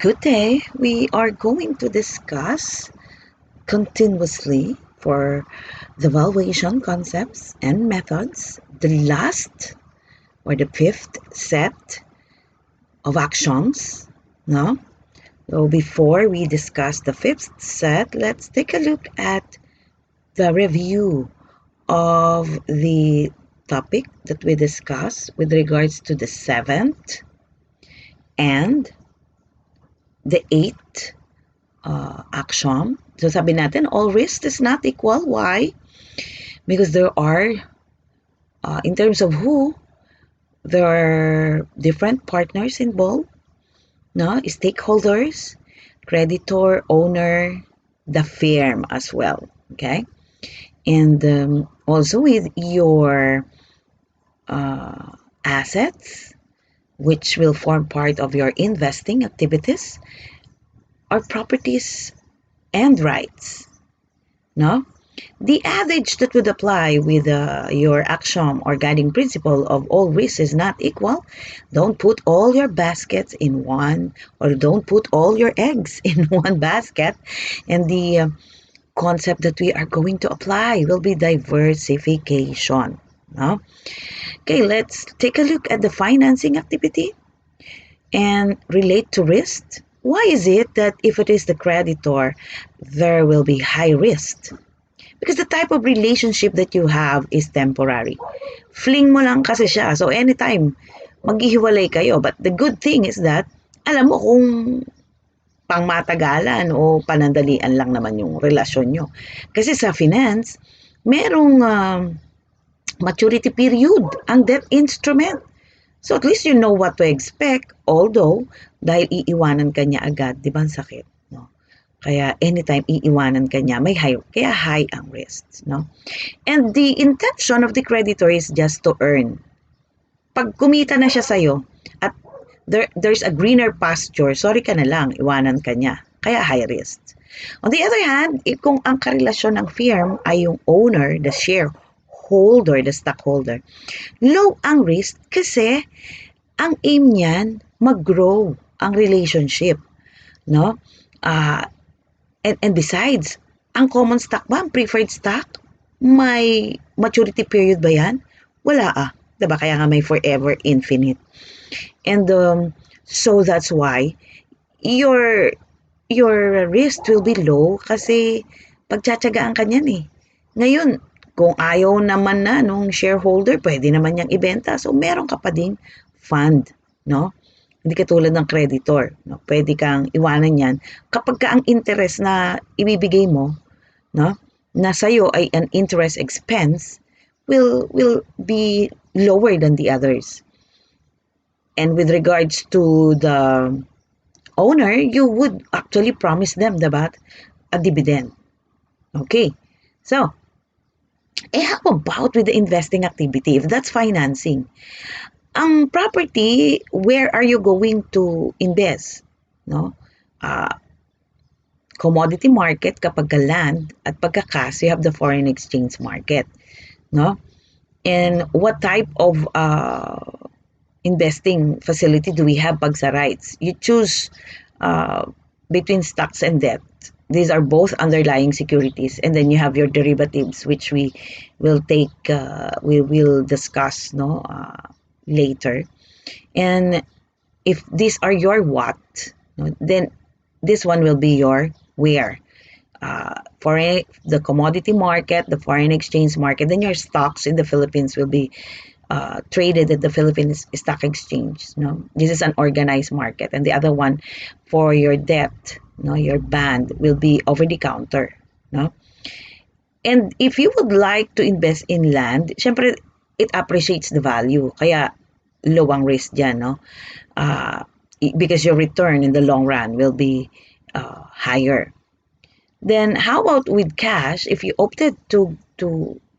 Good day. We are going to discuss continuously for the valuation concepts and methods, the last or the fifth set of axioms. No? So before we discuss the fifth set, let's take a look at the review of the topic that we discussed with regards to the seventh and the eighth axiom. So sabi natin, all risk is not equal. Why? Because there are, in terms of who, there are different partners involved, no? Stakeholders, creditor, owner, the firm as well, okay? And also with your assets, which will form part of your investing activities, are properties and rights, no? The adage that would apply with your axiom or guiding principle of all risks is not equal. Don't put all your baskets in one, or don't put all your eggs in one basket. And the concept that we are going to apply will be diversification. No? Okay, let's take a look at the financing activity and relate to risk. Why is it that if it is the creditor, there will be high risk? Because the type of relationship that you have is temporary. Fling mo lang kasi siya. So anytime, maghihiwalay kayo. But the good thing is that, alam mo kung pangmatagalan o panandalian lang naman yung relasyon nyo. Kasi sa finance, merong maturity period ang debt instrument. So at least you know what to expect. Although, dahil iiwanan ka niya agad, di ba ang sakit? No? Kaya anytime iiwanan ka niya, may high, kaya high ang risks, no? And the intention of the creditor is just to earn. Pag kumita na siya sa'yo at there's a greener pasture, sorry ka na lang, iwanan ka niya. Kaya high risk. On the other hand, kung ang karelasyon ng firm ay yung owner, the shareholder, the stockholder, low ang risk kasi ang aim niyan, mag-grow ang relationship, no? And besides, ang common stock ba, ang preferred stock, may maturity period ba yan? Wala. Diba? Kaya nga may forever infinite. And so that's why your risk will be low kasi pagtsatsagaan ka niyan eh. Ngayon, kung ayaw naman na nung shareholder, pwede naman niyang ibenta. So meron ka pa ding fund, no? Hindi katulad ng creditor, no? Pwede kang iwanan yan kapag ka ang interest na ibibigay mo, no, na sa'yo ay an interest expense, will be lower than the others. And with regards to the owner, you would actually promise them, diba, a dividend. Okay, so how about with the investing activity? If that's financing, ang property, where are you going to invest? No? Commodity market kapag land at pagka cash, you have the foreign exchange market. No? And what type of investing facility do we have pag sa rights? You choose between stocks and debt. These are both underlying securities. And then you have your derivatives, which we will discuss, no, later. And if these are your what, then this one will be your where. The commodity market, the foreign exchange market, then your stocks in the Philippines will be traded at the Philippines Stock Exchange. No? This is an organized market. And the other one for your debt, no, your bond, will be over the counter. No? And if you would like to invest in land, syempre, it appreciates the value. Kaya low ang risk dyan, no? Because your return in the long run will be higher. Then how about with cash? If you opted to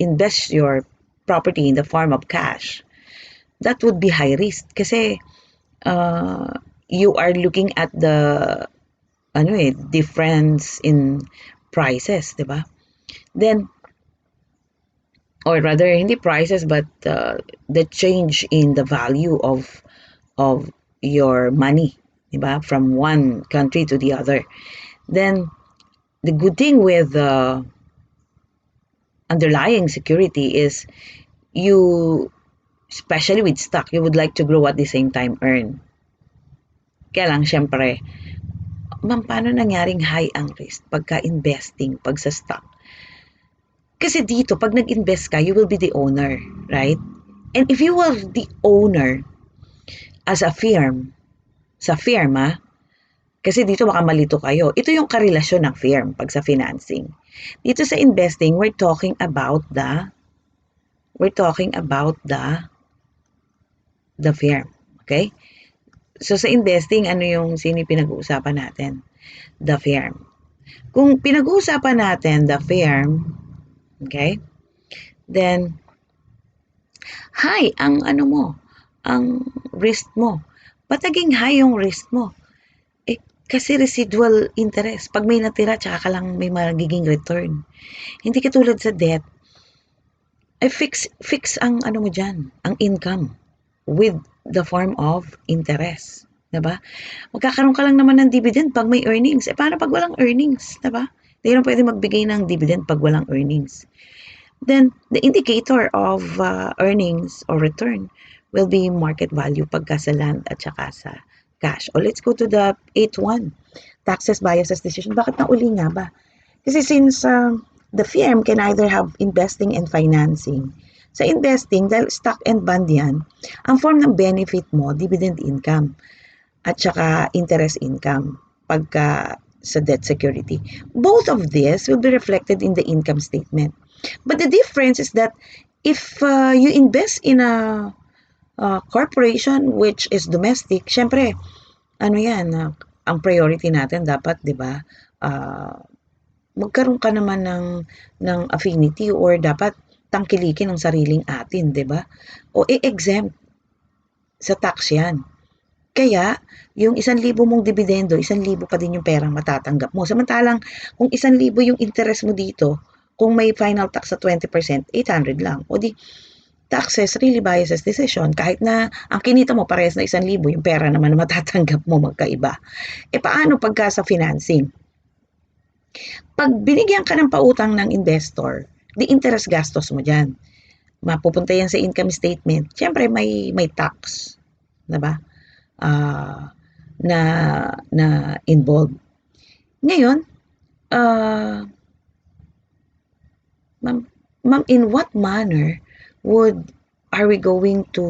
invest your property in the form of cash, that would be high risk kasi you are looking at the difference in prices, diba? Then, or rather, hindi prices, but the change in the value of your money, diba? From one country to the other. Then, the good thing with underlying security is you, especially with stock, you would like to grow at the same time earn. Kaya lang, syempre, ma'am, paano nangyaring high ang risk pagka investing, pag sa stock? Kasi dito, pag nag-invest ka, you will be the owner, right? And if you were the owner as a firm, sa firma, kasi dito baka malito kayo. Ito yung karelasyon ng firm pag sa financing. Dito sa investing, we're talking about the firm. Okay? So sa investing, ano yung sino pinag-uusapan natin? The firm. Kung pinag-uusapan natin the firm, okay? Then high ang ano mo, ang risk mo. Ba't naging high yung risk mo? Kasi residual interest. Pag may natira, tsaka ka lang may magiging return. Hindi katulad sa debt, ay fix ang ano mo dyan, ang income with the form of interest. Diba? Magkakaroon ka lang naman ng dividend pag may earnings. Paano pag walang earnings? Diba? Hindi naman pwede magbigay ng dividend pag walang earnings. Then, the indicator of earnings or return will be market value pagka sa land at saka sa cash. O let's go to the 8-1. Taxes, biases, decision. Bakit nauli nga ba? Kasi since the firm can either have investing and financing. Sa investing, dahil stock and bond yan, ang form ng benefit mo, dividend income at saka interest income pagka sa debt security. Both of this will be reflected in the income statement. But the difference is that if you invest in a corporation which is domestic, syempre, ano yan, ang priority natin dapat, di ba, magkaroon ka naman ng affinity or dapat tangkilikin ang sariling atin, di ba? O exempt sa tax yan. Kaya, yung 1,000 mong dividendo, 1,000 pa din yung perang matatanggap mo. Samantalang, kung 1,000 yung interest mo dito, kung may final tax sa 20%, 800 lang. O di, taxes really biases decision. Kahit na ang kinita mo parehas na 1,000, yung pera naman na matatanggap mo magkaiba. Paano pagka sa financing? Pag binigyan ka ng pautang ng investor, the interest gastos mo dyan. Mapupunta yan sa income statement. Siyempre, may tax. Diba? Na involved. Ngayon, ma'am, in what manner are we going to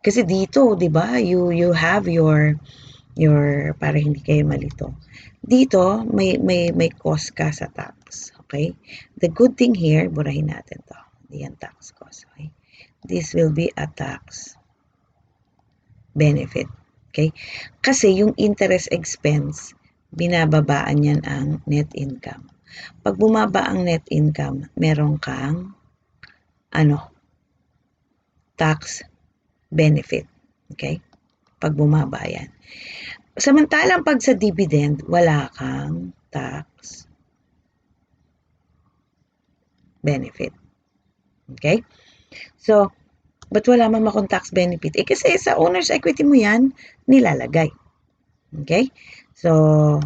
kasi dito, 'di ba? You have your para hindi kayo malito. Dito may cost ka sa tax, okay? The good thing here, burahin natin 'to. Hindi yan tax cost, okay? This will be a tax benefit, okay? Kasi yung interest expense, binababaan yan ang net income. Pag bumaba ang net income, meron kang tax benefit. Okay? Pag bumaba yan. Samantalang pag sa dividend, wala kang tax benefit. Okay? So, ba't wala man akong tax benefit? Kasi sa owner's equity mo yan, nilalagay. Okay? So,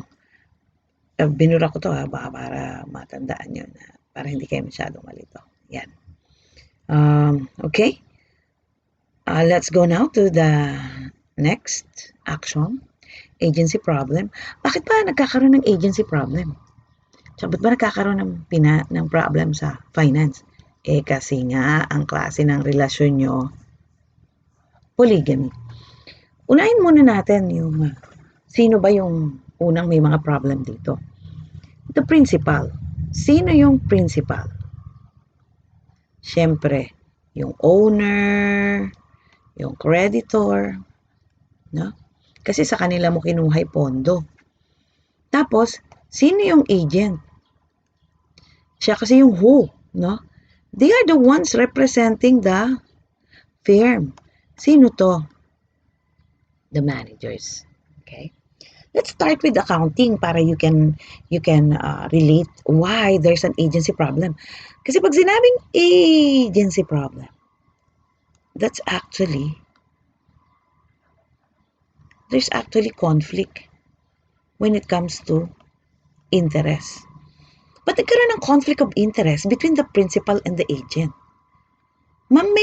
binura ko to para matandaan nyo na para hindi kayo masyadong malito. Yan. Okay? Let's go now to the next action. Agency problem. Bakit ba nagkakaroon ng agency problem? So, ba't ba nagkakaroon ng problem sa finance? Kasi nga, ang klase ng relasyon nyo, polygamy. Unahin muna natin yung sino ba yung unang may mga problem dito. The principal. Sino yung principal? Siyempre, yung owner, yung creditor, no? Kasi sa kanila mo kinuha yung pondo. Tapos, sino yung agent? Siya kasi yung who, no? They are the ones representing the firm. Sino to? The managers. Okay? Let's start with accounting para you can relate why there's an agency problem. Kasi pag sinabing agency problem, that's actually there's actually conflict when it comes to interest. But nagkaroon ng conflict of interest between the principal and the agent. Ma'am,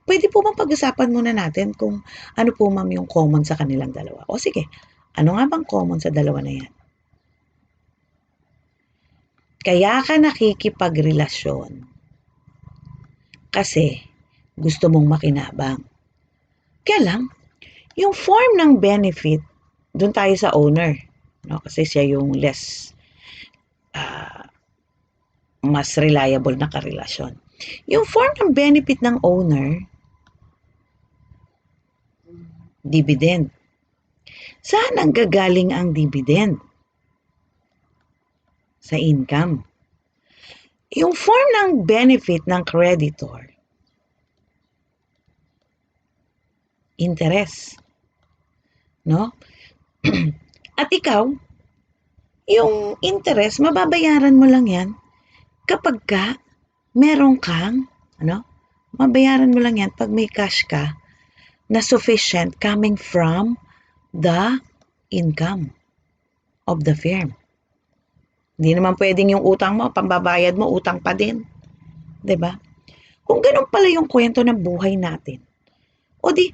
pwede po bang pag-usapan muna natin kung ano po ma'am yung common sa kanilang dalawa? O sige, ano nga bang common sa dalawa na yan? Kaya ka nakikipagrelasyon kasi gusto mong makinabang. Kaya lang, yung form ng benefit, doon tayo sa owner. No? Kasi siya yung mas reliable na karelasyon. Yung form ng benefit ng owner, dividend. Saan ang gagaling ang dividend? Sa income. Yung form ng benefit ng creditor, interest. No? At ikaw, yung interest, mababayaran mo lang yan kapag ka meron kang, mabayaran mo lang yan pag may cash ka na sufficient coming from the income of the firm. Hindi naman pwedeng yung utang mo, pambabayad mo, utang pa din. 'Di ba? Kung ganun pala yung kwento ng buhay natin, o di,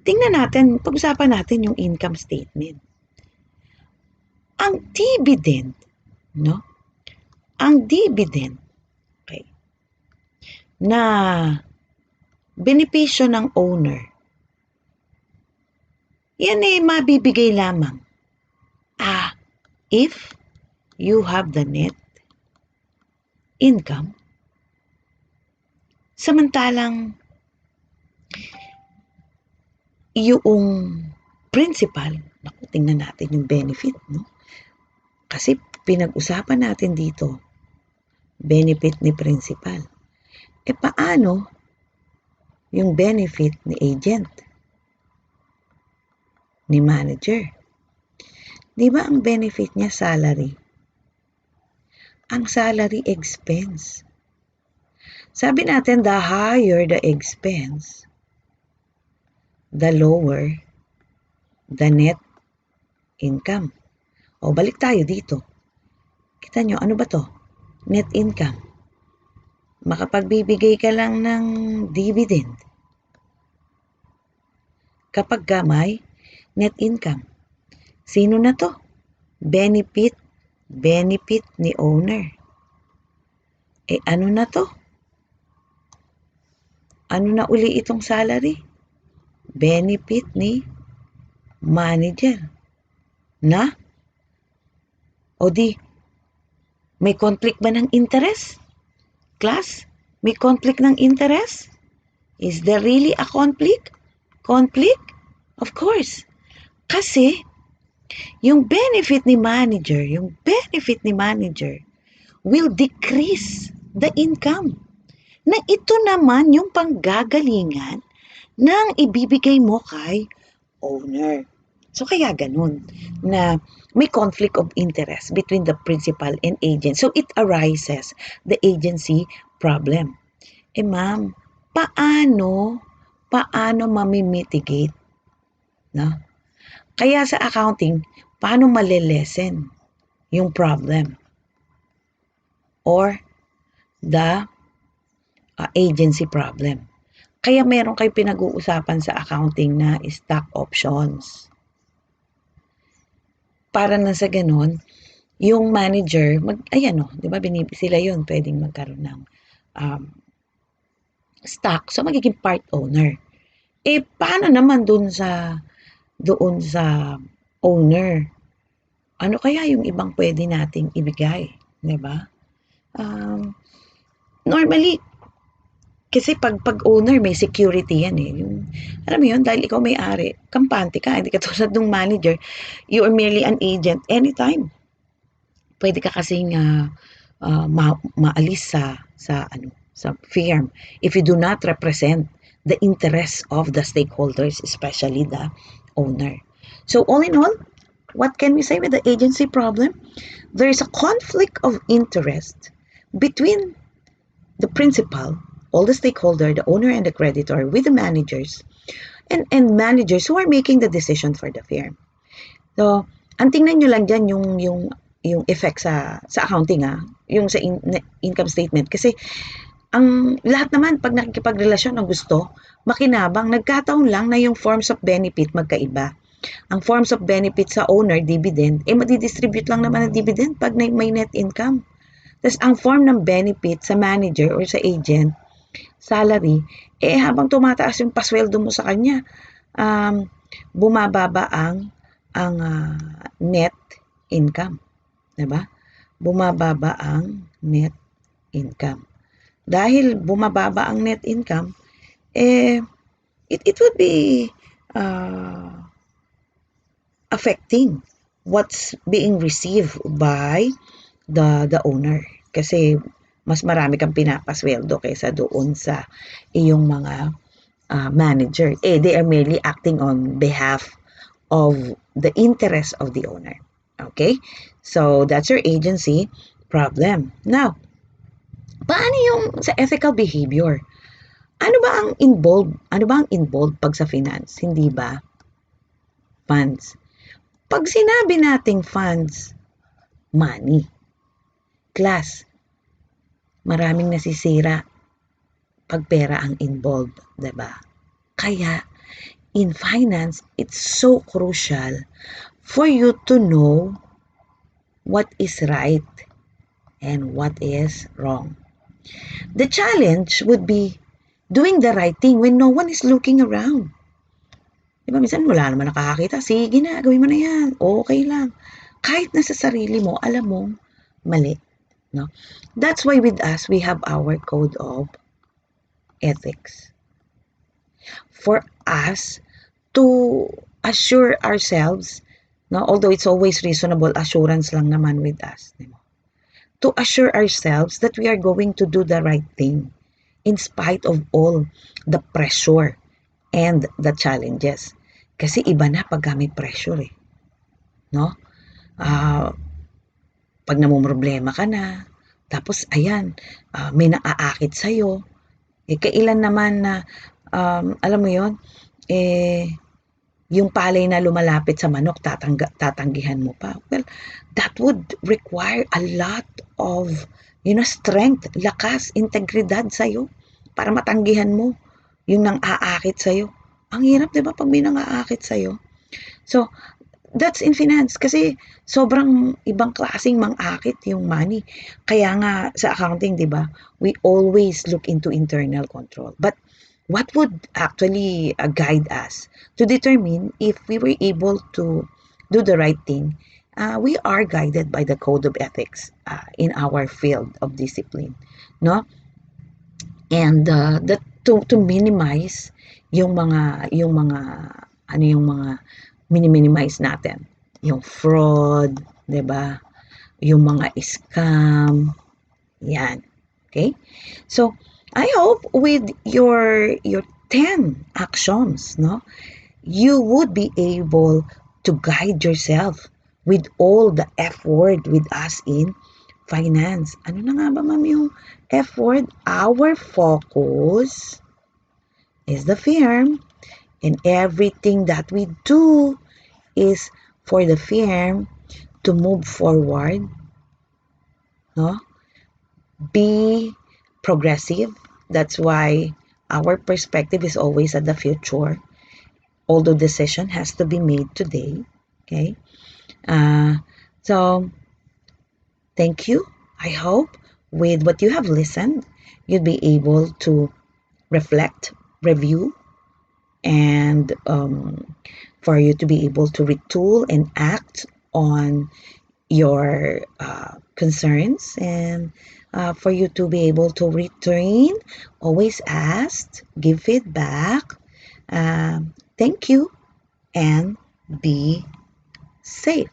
tingnan natin, pag-usapan natin yung income statement. Ang dividend, no? Ang dividend, okay, na benepisyo ng owner, yan mabibigay lamang if you have the net income. Samantalang yung principal, tingnan natin yung benefit, no? Kasi pinag-usapan natin dito, benefit ni principal. Paano yung benefit ni agent? Ni manager? Di ba ang benefit niya salary? Ang salary expense. Sabi natin, the higher the expense, the lower the net income. O balik tayo dito. Kita nyo, ano ba to? Net income. Makapagbibigay ka lang ng dividend kapag may net income. Sino na to? Benefit ni owner. Ano na to? Ano na uli itong salary? Benefit ni manager. Na? O di, may conflict ba ng interest? Class, may conflict ng interest? Is there really a conflict? Conflict? Of course. Kasi, yung benefit ni manager will decrease the income. Na ito naman yung panggagalingan ng ibibigay mo kay owner. So kaya ganun na may conflict of interest between the principal and agent. So it arises the agency problem. Ma'am, paano mamimitigate? No? Kaya sa accounting, paano malilesen yung problem? Or the agency problem. Kaya meron kayo pinag-uusapan sa accounting na stock options. Para na sa ganun, yung manager, di ba, sila yun, pwedeng magkaroon ng stock. So, magiging part owner. Paano naman doon sa owner? Ano kaya yung ibang pwede nating ibigay? Di ba? Normally, kasi pag owner, may security yan Yung, alam mo yun, dahil ikaw may-ari, kampante ka, hindi ka tulad ng manager, you are merely an agent anytime. Pwede ka kasing maalis sa firm if you do not represent the interests of the stakeholders, especially the owner. So all in all, what can we say with the agency problem? There is a conflict of interest between the principal, all the stakeholder, the owner and the creditor with the managers. and managers who are making the decision for the firm. So, ang tingnan nyo lang dyan yung effect sa accounting, yung sa income statement. Kasi ang lahat naman pag nakikipagrelasyon ang gusto, makinabang, nagkataon lang na yung forms of benefit magkaiba. Ang forms of benefit sa owner, dividend, madidistribute lang naman ang dividend pag may net income. Tapos ang form ng benefit sa manager or sa agent, salary, habang tumataas yung pasweldo mo sa kanya, bumababa ang net income. Diba? Bumababa ang net income. Dahil bumababa ang net income, it would be affecting what's being received by the owner. Kasi mas marami kang pinapasweldo kaysa doon sa iyong mga manager. They are merely acting on behalf of the interest of the owner. Okay? So, that's your agency problem. Now, paano yung sa ethical behavior? Ano ba ang involved? Ano ba ang involved pag sa finance? Hindi ba? Funds. Pag sinabi nating funds, money. Class, maraming nasisira pag pera ang involved, 'di ba? Kaya in finance, it's so crucial for you to know what is right and what is wrong. The challenge would be doing the right thing when no one is looking around. Diba, minsan wala naman nakakakita. Sige na, gawin mo na yan. Okay lang. Kahit nasa sarili mo, alam mong mali. No? That's why with us, we have our code of ethics. For us to assure ourselves, no, although it's always reasonable assurance lang naman with us, diba? To assure ourselves that we are going to do the right thing in spite of all the pressure and the challenges. Kasi iba na pag may pressure no? Pag namumroblema ka na, tapos ayan, may naaakit sa'yo, kailan naman na, alam mo yon yung palay na lumalapit sa manok, tatanggihan mo pa. Well, that would require a lot of, strength, lakas, integridad sa'yo para matanggihan mo yung nang aakit sa'yo. Ang hirap, di ba, pag may nang aakit sa'yo? So, that's in finance kasi sobrang ibang klaseng mang-akit yung money. Kaya nga sa accounting, di ba, we always look into internal control. But what would actually guide us to determine if we were able to do the right thing? We are guided by the code of ethics in our field of discipline, no? And to minimize yung mga minimize natin yung fraud, 'di ba? Yung mga scam, yan. Okay? So, I hope with your 10 actions, no, you would be able to guide yourself with all the F word with us in finance. Ano na nga ba, ma'am, yung F word? Our focus is the firm, and everything that we do is for the firm to move forward, no? Be progressive. That's why our perspective is always at the future, although decision has to be made today. Okay? So, thank you. I hope with what you have listened, you'll be able to reflect, review, and for you to be able to retool and act on your concerns, and for you to be able to retrain, always ask, give feedback. Thank you, and be safe.